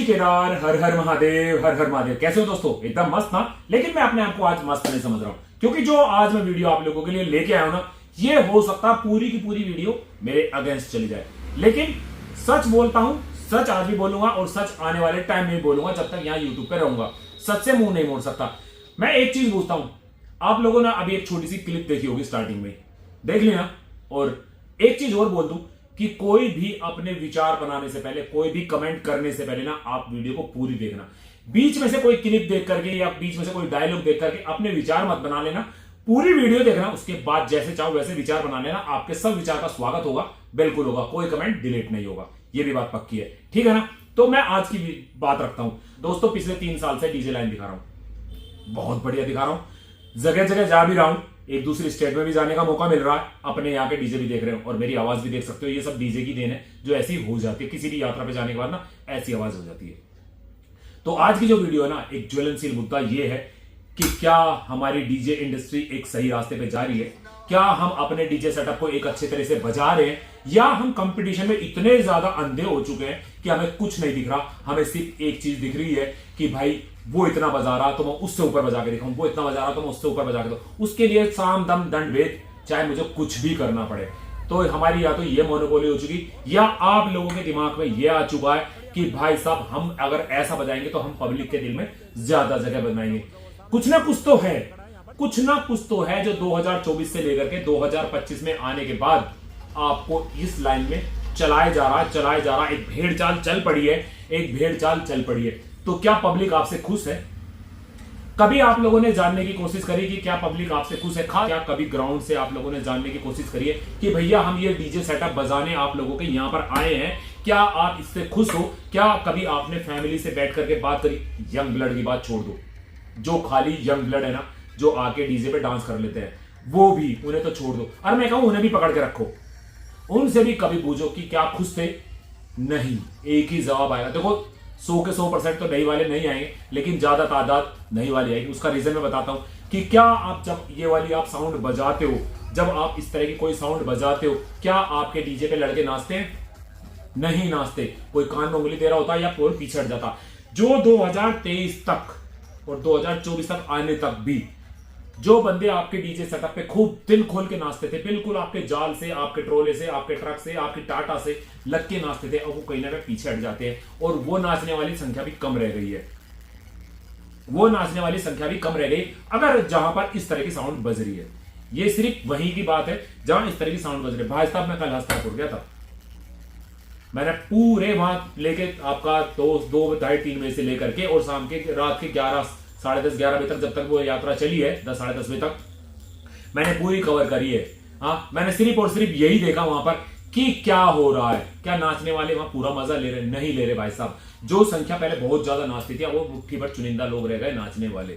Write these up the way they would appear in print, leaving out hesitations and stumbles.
श्री केदार, हर हर महादेव, हर हर महादेव। कैसे हो दोस्तों? एकदम मस्त ना। लेकिन मैं अपने आप को आज मस्त नहीं समझ रहा हूं, क्योंकि जो आज मैं वीडियो आप लोगों के लिए लेके आया हूं ना, ये हो सकता पूरी की पूरी वीडियो मेरे अगेंस्ट चली जाए। लेकिन सच बोलता हूं, सच आज भी बोलूंगा और सच आने वाले टाइम में भी बोलूंगा जब तक यहां यूट्यूब पे रहूंगा। सच से मुंह नहीं मोड़ सकता। मैं एक चीज पूछता हूं, आप लोगों ने अभी एक छोटी सी क्लिप देखी होगी, स्टार्टिंग में देख लेना। और एक चीज और बोल दूं कि कोई भी अपने विचार बनाने से पहले, कोई भी कमेंट करने से पहले ना, आप वीडियो को पूरी देखना। बीच में से कोई क्लिप देख करके या बीच में से कोई डायलॉग देख करके अपने विचार मत बना लेना। पूरी वीडियो देखना, उसके बाद जैसे चाहो वैसे विचार बना लेना। आपके सब विचार का स्वागत होगा, बिल्कुल होगा। कोई कमेंट डिलीट नहीं होगा, ये भी बात पक्की है, ठीक है ना। तो मैं आज की बात रखता हूं दोस्तों। पिछले 3 साल से डीजे लाइन दिखा रहा हूं, बहुत बढ़िया दिखा रहा हूं। जगह जगह जा भी रहा हूं, एक दूसरी स्टेट में भी जाने का मौका मिल रहा है। अपने यहाँ के डीजे भी देख रहे हो और मेरी आवाज भी देख सकते हो। ये सब डीजे की देन है, जो ऐसी हो जाती है किसी भी यात्रा पे जाने के बाद ना, ऐसी आवाज हो जाती है। तो आज की जो वीडियो है ना, एक ज्वलनशील मुद्दा ये है कि क्या हमारी डीजे इंडस्ट्री एक सही रास्ते पे जा रही है? क्या हम अपने डीजे सेटअप को एक अच्छे तरह से बजा रहे हैं, या हम कंपटीशन में इतने ज्यादा अंधे हो चुके हैं कि हमें कुछ नहीं दिख रहा। हमें सिर्फ एक चीज दिख रही है कि भाई वो इतना बजा रहा तो मैं उससे ऊपर बजा के दिखाऊं, वो इतना बजा रहा तो मैं उससे ऊपर बजा के दूं। उसके लिए साम दम दंड भेद, चाहे मुझे कुछ भी करना पड़े। तो हमारी या तो ये मोनोपोली हो चुकी, या आप लोगों के दिमाग में ये आ चुका है कि भाई साहब हम अगर ऐसा बजाएंगे तो हम पब्लिक के दिल में ज्यादा जगह बनाएंगे। कुछ ना कुछ तो है, कुछ ना कुछ तो है जो 2024 से लेकर के 2025 में आने के बाद आपको इस लाइन में चलाया जा रहा। एक भेड़ चाल चल पड़ी है, एक भेड़ चाल चल पड़ी है। तो क्या पब्लिक आपसे खुश है? कभी आप लोगों ने जानने की कोशिश करी कि क्या पब्लिक आपसे खुश है? क्या कभी ग्राउंड से आप लोगों ने जानने की कोशिश करी है कि भैया हम ये डीजे सेटअप बजाने आप लोगों के यहां पर आए हैं, क्या आप इससे खुश हो? क्या कभी आपने फैमिली से बैठ करके बात करी? यंग ब्लड की बात छोड़ दो, जो खाली यंग ब्लड है ना, जो आके डीजे पे डांस कर लेते हैं, वो भी, उन्हें तो छोड़ दो। और मैं कहूं उन्हें भी पकड़ के रखो, उनसे भी कभी पूछो कि क्या खुश थे? नहीं। एक ही जवाब आएगा। देखो 100 के 100% तो नई वाले नहीं आएंगे, लेकिन ज्यादा तादाद नई वाली आएगी। उसका रीजन मैं बताता हूं कि क्या आप जब ये वाली आप साउंड बजाते हो, जब आप इस तरह की कोई साउंड बजाते हो, क्या आपके डीजे पे लड़के नाचते हैं? नहीं नाचते। कोई कान में उंगली दे रहा होता या कोई पीछे हट जाता। जो 2023 तक और 2024 तक आने तक भी जो बंदे आपके डीजे सेटअप पे खूब दिल खोल के नाचते थे, बिल्कुल आपके जाल से, आपके ट्रोले से, आपके ट्रक से, आपकी टाटा से लग के नाचते थे, और वो कहीं ना कहीं पीछे हट जाते हैं। और वो नाचने वाली संख्या भी कम रह गई है, वो नाचने वाली संख्या भी कम रह गई अगर जहां पर इस तरह की साउंड बज रही है। ये सिर्फ वहीं की बात है जहां इस तरह की साउंड बज रही है। भाई साहब मैं कल हस्तापुर गया था, मैंने पूरे वहां लेके आपका 2, 2:30-3 बजे से लेकर के और शाम के रात के 11, साढ़े 10, 11 बजे तक, जब तक वो यात्रा चली है, 10, साढ़े 10 बजे तक मैंने पूरी कवर करी है। हाँ, मैंने सिर्फ और सिर्फ यही देखा वहां पर कि क्या हो रहा है। क्या नाचने वाले वहां पूरा मजा ले रहे? नहीं ले रहे भाई साहब। जो संख्या पहले बहुत ज्यादा नाचती थी, वो मुट्ठी भर चुनिंदा लोग रह गए नाचने वाले।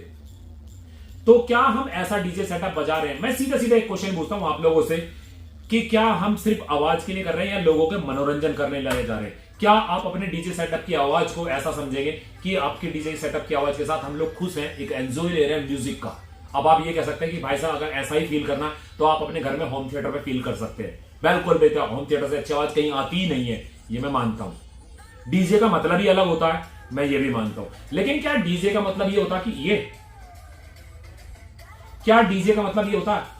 तो क्या हम ऐसा डीजे सेटअप बजा रहे हैं? मैं सीधा सीधा एक क्वेश्चन पूछता हूं आप लोगों से कि क्या हम सिर्फ आवाज के लिए कर रहे हैं या लोगों के मनोरंजन करने लगे जा रहे हैं? क्या आप अपने डीजे सेटअप की आवाज को ऐसा समझेंगे कि आपके डीजे सेटअप की आवाज के साथ हम लोग खुश हैं, एक एंजॉय ले रहे हैं म्यूजिक का? अब आप ये कह सकते हैं कि भाई साहब अगर ऐसा ही फील करना तो आप अपने घर में होम थिएटर पे फील कर सकते हैं। बिल्कुल बेटा, होम थिएटर से अच्छी आवाज कहीं आती ही नहीं है, ये मैं मानता हूं। डीजे का मतलब ही अलग होता है, मैं ये भी मानता हूं। लेकिन क्या डीजे का मतलब ये होता कि क्या डीजे का मतलब ये होता है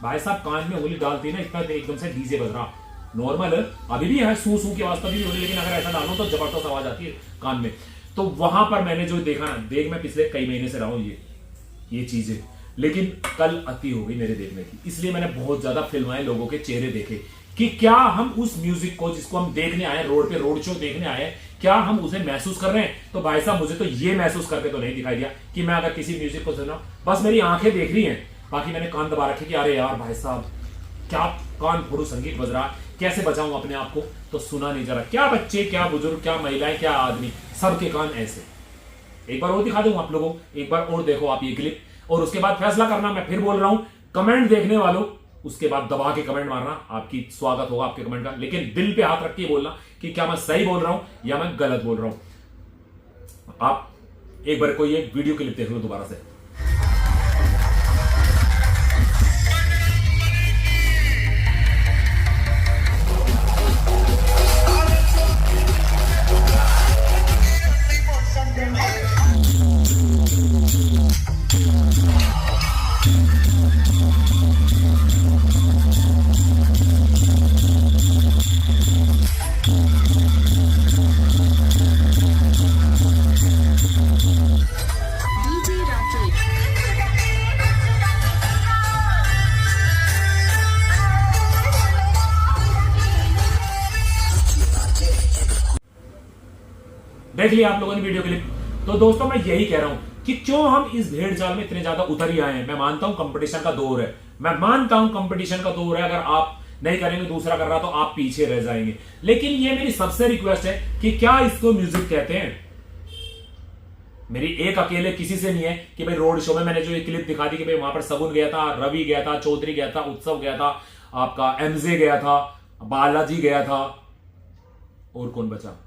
भाई साहब कान में उंगली डालती ना, इतना एकदम से डीजे बज रहा? नॉर्मल अभी भी है, सू सू की आवाज तो भी हो रही, लेकिन अगर ऐसा डालो तो जबरदस्त आवाज आती है कान में। तो वहां पर मैंने जो देखा ना, मैं पिछले कई महीने से रहा हूं ये चीजें, लेकिन कल अति हो गई मेरे देखने की। इसलिए मैंने बहुत ज्यादा फिल्माएं, लोगों के चेहरे देखे कि क्या हम उस म्यूजिक को, जिसको हम देखने आए, रोड पे रोड शो देखने आए, क्या हम उसे महसूस कर रहे हैं? तो भाई साहब मुझे तो ये महसूस करके तो नहीं दिखाई दिया कि मैं अगर किसी म्यूजिक को सुना, बस मेरी आंखें देख रही हैं, बाकी मैंने कान दबा रखे कि अरे यार भाई साहब क्या कान फोड़ू संगीत बज रहा, कैसे बचाऊं अपने आप को? तो सुना नहीं जा रहा। क्या बच्चे, क्या बुजुर्ग, क्या महिलाएं, क्या आदमी, सबके कान ऐसे। एक बार और दिखा दूं आप लोगों, एक बार और देखो आप ये क्लिप, और उसके बाद फैसला करना। मैं फिर बोल रहा हूं, कमेंट देखने वालों, उसके बाद दबा के कमेंट मारना, आपकी स्वागत होगा आपके कमेंट का। लेकिन दिल पे हाथ रख के बोलना कि क्या मैं सही बोल रहा हूं या मैं गलत बोल रहा हूं। आप एक बार कोई एक वीडियो क्लिप देख लो दोबारा से। देख लिया आप लोगों ने वीडियो क्लिप। तो दोस्तों मैं यही कह रहा हूं कि क्यों हम इस भेड़ जाल में इतने ज्यादा उतर ही आए हैं। मैं मानता हूं कंपटीशन का दौर है, मैं मानता हूं कंपटीशन का दौर है। अगर आप नहीं करेंगे, दूसरा कर रहा तो आप पीछे रह जाएंगे। लेकिन ये मेरी सबसे रिक्वेस्ट है कि क्या इसको म्यूजिक कहते हैं? मेरी एक अकेले किसी से नहीं है कि भाई रोड शो में मैंने जो ये क्लिप दिखा दी कि भाई वहां पर सगुन गया था, रवि गया था, चौधरी गया था, उत्सव गया था, आपका एमजे गया था, बालाजी गया था, और कौन बचा?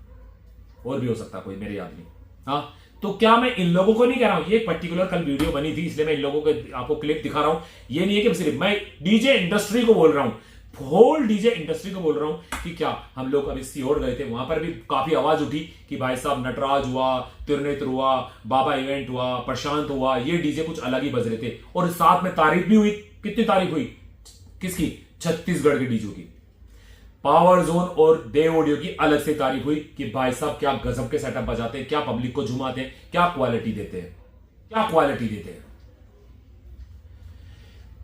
और भी हो सकता कोई, मेरे याद नहीं। हाँ, तो क्या मैं इन लोगों को नहीं कह रहा हूं? ये पर्टिकुलर कल वीडियो बनी थी इसलिए मैं इन लोगों को आपको क्लिप दिखा रहा हूं। ये नहीं है कि सिर्फ मैं डीजे इंडस्ट्री को बोल रहा हूं, होल डीजे इंडस्ट्री को बोल रहा हूं कि क्या हम लोग अभी सियोर गए थे, वहां पर भी काफी आवाज उठी कि भाई साहब नटराज हुआ, त्रिनेत्र हुआ, बाबा इवेंट हुआ, प्रशांत हुआ, ये डीजे कुछ अलग ही बज रहे थे। और साथ में तारीफ भी हुई। कितनी तारीफ हुई? किसकी? छत्तीसगढ़ के डीजे की। पावर जोन और देव ऑडियो की अलग से तारीफ हुई कि भाई साहब क्या गजब के सेटअप बजाते हैं, क्या पब्लिक को झुमाते हैं, क्या क्वालिटी देते हैं, क्या क्वालिटी देते हैं।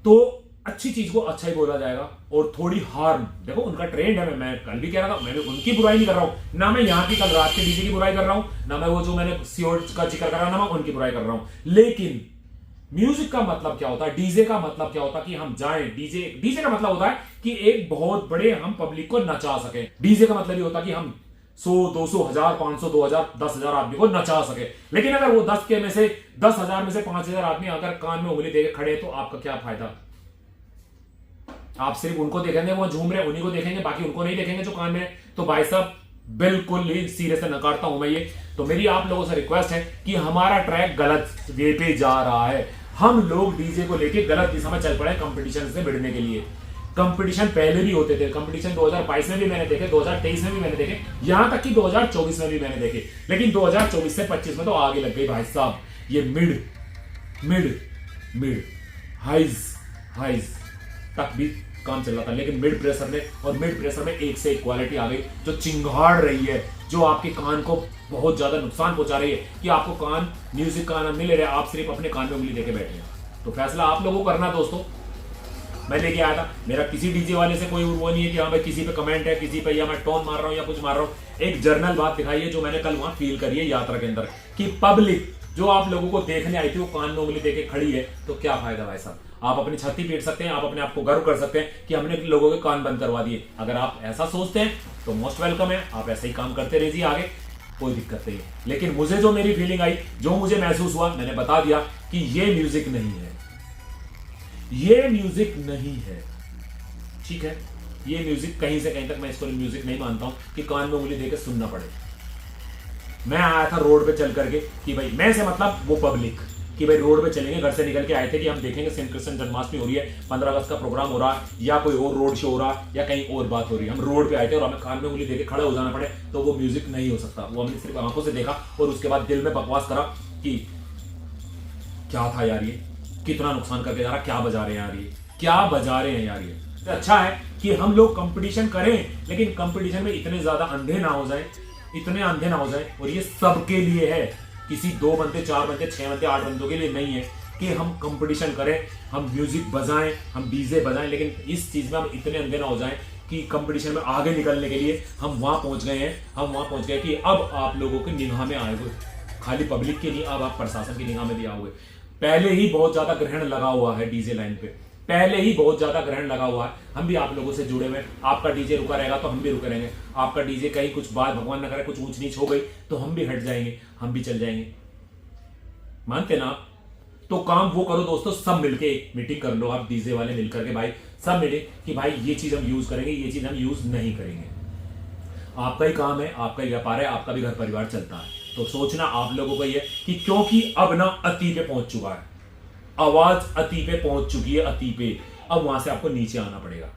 तो अच्छी चीज को अच्छा ही बोला जाएगा और थोड़ी हार्म, देखो उनका ट्रेंड है। मैं कल भी कह रहा था, मैं भी उनकी बुराई नहीं कर रहा हूं, ना मैं यहां की कल रात के डीजे की बुराई कर रहा हूं, ना मैं वो जो मैंने सियोर का जिक्र कर रहा हूं, ना मैं उनकी बुराई कर रहा हूं। लेकिन म्यूजिक का मतलब क्या होता है, डीजे का मतलब क्या होता है कि हम जाएं। डीजे का मतलब होता है कि एक बहुत बड़े हम पब्लिक को नचा सके। डीजे का मतलब ये होता है कि हम 100, 200, 1000, 500, 2000, 10,000 आदमी को नचा सके। लेकिन अगर वो 10 के में से 10,000 में से 5,000 आदमी अगर कान में उंगली देके खड़े तो आपका क्या फायदा? आप सिर्फ उनको देखेंगे वो झूम रहे, उन्हीं को देखेंगे, बाकी उनको नहीं देखेंगे जो कान में। तो भाई साहब बिल्कुल ही सीरियस से नकारता हूं मैं ये। तो मेरी आप लोगों से रिक्वेस्ट है कि हमारा ट्रैक गलत वे पे जा रहा है। हम लोग डीजे को लेके गलत दिशा में चल पड़े कंपटीशन से भिड़ने के लिए। कंपटीशन पहले भी होते थे, कंपटीशन 2022 में भी मैंने देखे, 2023 में भी मैंने देखे, यहां तक कि 2024 में भी मैंने देखे। लेकिन 2024 से 25 में तो आगे लग गई भाई साहब। ये मिड मिड मिड हाइज तक भी काम चल रहा था, लेकिन मिड प्रेशर में और मिड प्रेशर में एक से एक क्वालिटी आ गई जो चिंगाड़ रही है, जो आपके कान को बहुत ज्यादा नुकसान पहुंचा रही है कि आपको कान म्यूजिक का आनंद नहीं ले रहे, आप सिर्फ अपने कान में उंगली देके बैठे हैं। तो फैसला आप लोगों को करना दोस्तों। मैं लेके आया था, मेरा किसी डीजे वाले से कोई वो नहीं है कि हाँ भाई किसी पे कमेंट है, किसी पे या मैं टोन मार रहा हूँ या कुछ मार रहा हूँ। एक जर्नल बात दिखाई है जो मैंने कल वहां फील करी है यात्रा के अंदर, कि पब्लिक जो आप लोगों को देखने आई थी वो कान में उंगली देके खड़ी है। तो क्या फायदा भाई साहब? आप अपनी छाती पीट सकते हैं, आप अपने आप को गर्व कर सकते हैं कि हमने लोगों के कान बंद करवा दिए। अगर आप ऐसा सोचते हैं तो मोस्ट वेलकम है, आप ऐसे ही काम करते रहिए आगे, कोई दिक्कत नहीं। लेकिन मुझे जो मेरी फीलिंग आई, जो मुझे महसूस हुआ, मैंने बता दिया कि ये म्यूजिक नहीं है, ये म्यूजिक नहीं है। ठीक है, ये म्यूजिक कहीं से कहीं तक मैं इसको म्यूजिक नहीं मानता हूं कि कान में उंगली देकर सुनना पड़े। मैं आया था रोड पे चल करके कि भाई मैं से मतलब वो पब्लिक, कि भाई रोड पे चलेंगे, घर से निकल के आए थे कि हम देखेंगे श्री कृष्ण जन्माष्टमी हो रही है, 15 अगस्त का प्रोग्राम हो रहा है, या कोई और रोड शो हो रहा है, या कहीं और बात हो रही है। हम रोड पे आए थे और हमें कान में उंगली देके खड़े हो जाना पड़े तो वो म्यूजिक नहीं हो सकता। वो हमने सिर्फ आंखों से देखा और उसके बाद दिल में बकवास करा कि क्या था यार, ये कितना नुकसान करके जा रहा, क्या बजा रहे हैं यार, ये क्या बजा रहे हैं यार। ये तो अच्छा है कि हम लोग कंपटीशन करें, लेकिन कंपटीशन में इतने ज्यादा अंधे ना हो जाए, इतने अंधे ना हो जाए। और ये सबके लिए है, किसी 2 बंदे, 4 बंदे, 6 बंदे, 8 बंदों के लिए नहीं है कि हम कंपटीशन करें, हम म्यूजिक बजाएं, हम डीजे बजाएं, लेकिन इस चीज में हम इतने अंधे ना हो जाएं कि कंपटीशन में आगे निकलने के लिए हम वहां पहुंच गए हैं। हम वहां पहुंच गए कि अब आप लोगों की निगाह में आए हुए, खाली पब्लिक की नहीं, अब आप प्रशासन की निगाह में भी आओगे। पहले ही बहुत ज्यादा ग्रहण लगा हुआ है डीजे लाइन पे, पहले ही बहुत ज्यादा ग्रहण लगा हुआ है। हम भी आप लोगों से जुड़े हुए, आपका डीजे रुका रहेगा तो हम भी रुके रहेंगे। आपका डीजे कहीं कुछ बात, भगवान न करे कुछ ऊंच नीच हो गई तो हम भी हट जाएंगे, हम भी चल जाएंगे। मानते ना? तो काम वो करो दोस्तों, सब मिलके एक मीटिंग कर लो आप डीजे वाले मिलकर के, भाई सब मिले कि भाई ये चीज हम यूज करेंगे, ये चीज हम यूज नहीं करेंगे। आपका ही काम है, आपका ही व्यापार है, आपका भी घर परिवार चलता है। तो सोचना आप लोगों को ये कि क्योंकि अब ना अति पे पहुंच चुका है, आवाज अति पे पहुंच चुकी है, अति पे। अब वहां से आपको नीचे आना पड़ेगा।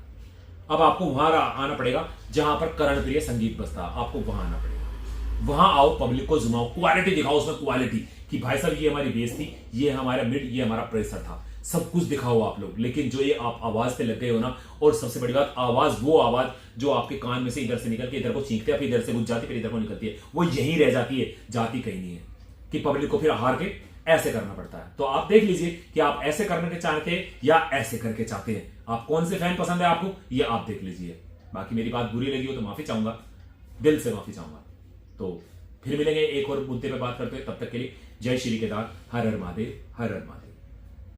अब आपको वहां आना पड़ेगा जहां पर करण प्रिय संगीत बजता है, आपको वहां आना पड़ेगा। वहां आओ, पब्लिक को जुमाओ, क्वालिटी दिखाओ उसमें, क्वालिटी कि भाई साहब ये हमारी बेस थी, ये हमारा मिड, ये हमारा प्रेशर था, सब कुछ दिखाओ आप लोग। लेकिन जो ये आप आवाज पे लग गए हो ना, और सबसे बड़ी बात आवाज, वो आवाज जो आपके कान में से इधर से निकल के इधर को चीखते हैं, फिर इधर से घुस जाती, फिर इधर को निकलती है, वो यहीं रह जाती है, जाती कहीं नहीं है, कि पब्लिक को फिर हार के ऐसे करना पड़ता है। तो आप देख लीजिए कि आप ऐसे करने के चाहते हैं या ऐसे करके चाहते हैं, आप कौन से फैन पसंद है आपको, ये आप देख लीजिए। बाकी मेरी बात बुरी लगी हो तो माफी चाहूंगा, दिल से माफी चाहूंगा। तो फिर मिलेंगे एक और मुद्दे पे बात करते हैं, तब तक के लिए जय श्री केदार, हर हर महादेव, हर हर महादेव।